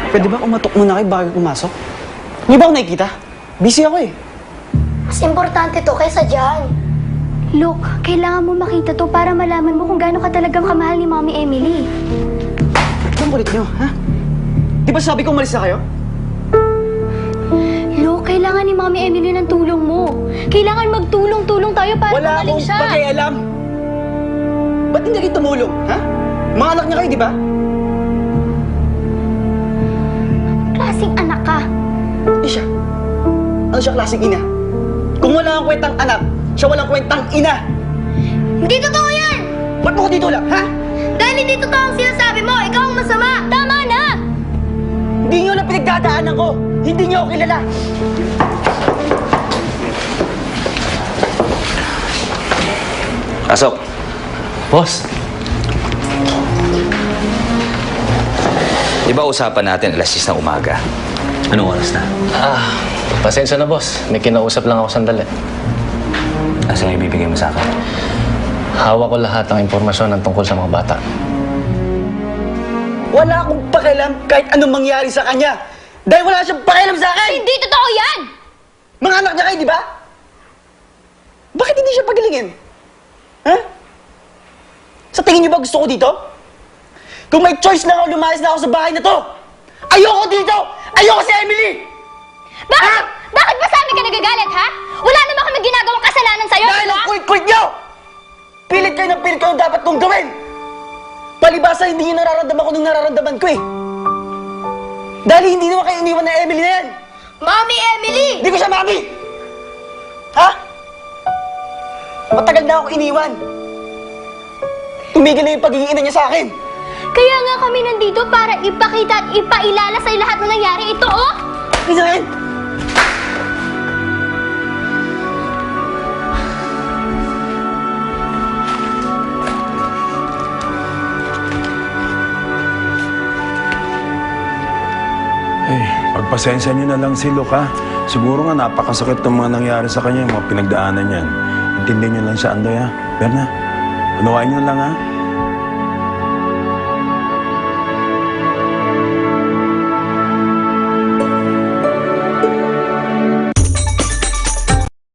Pwede ba kumatok muna kayo bago pumasok? Hindi ba ako nakikita? Busy ako eh. Mas importante to kaysa dyan. Look, kailangan mo makita to para malaman mo kung gaano ka talagang kamahal ni Mommy Emily. Anong kulit nyo, ha? Di ba sabi ko umalis na kayo? Look, kailangan ni Mommy Emily ng tulong mo. Kailangan magtulong-tulong tayo para Wala gumaling akong siya. pakialam. Ba't hindi kayo tumulong, ha? Mga anak niya kayo, di ba? Klaseng anak ka. Hindi siya. Ano siya klaseng ina? Kung wala kang kwentang anak, siya walang kwentang ina. Hindi totoo yan! Ba't mo ko dito lang, ha? Dahil hindi totoo ang sinasabi mo, ikaw ang masama! Tama na! Hindi niyo lang pinagdadaanan ko. Hindi niyo ako kilala. Pasok. Boss, Di ba usapan natin alas 6 ng umaga? Anong oras na? pasensya na boss. May kinausap lang ako sandali. Asa yung ibibigay mo sa akin? Hawak ko lahat ng impormasyon ng tungkol sa mga bata. Wala akong pakialam kahit anong mangyari sa kanya. Dahil wala siyang pakialam sa akin! Hindi totoo yan! Mga anak niya kayo, di ba? Bakit hindi siya pagalingin? Ha? Sa tingin niyo ba gusto ko dito? Kung may choice lang ako, lumayas na ako sa bahay na to! Ayoko dito! Ayoko si Emily! Bakit? Bakit ba sa amin ka nagagalit, ha? Wala naman kami ginagawang kasalanan sa'yo, Dahil di ba? ang kulit-kulit niyo! Pilit kayo ng pilit ko ang dapat kong gawin! Palibasa, hindi niyo nararamdaman ko nung nararamdaman ko eh! Dahil hindi naman kayo iniwan ng Emily na yan! Mommy Emily! Hindi ko siya mami! Ha? Matagal na ako iniwan! Tumigil na yung pagiging ina niya sa akin! Kaya nga kami nandito para ipakita at ipailala sa'yo lahat ng nangyari. Ito, oh! Isahin! Eh, pagpasensya niyo na lang si Luke, ha? Siguro nga napakasakit ng mga nangyari sa kanya, yung mga pinagdaanan niyan. Intindihin niyo lang siya, Andoy, ha? Berna, unawain niyo na lang, ha?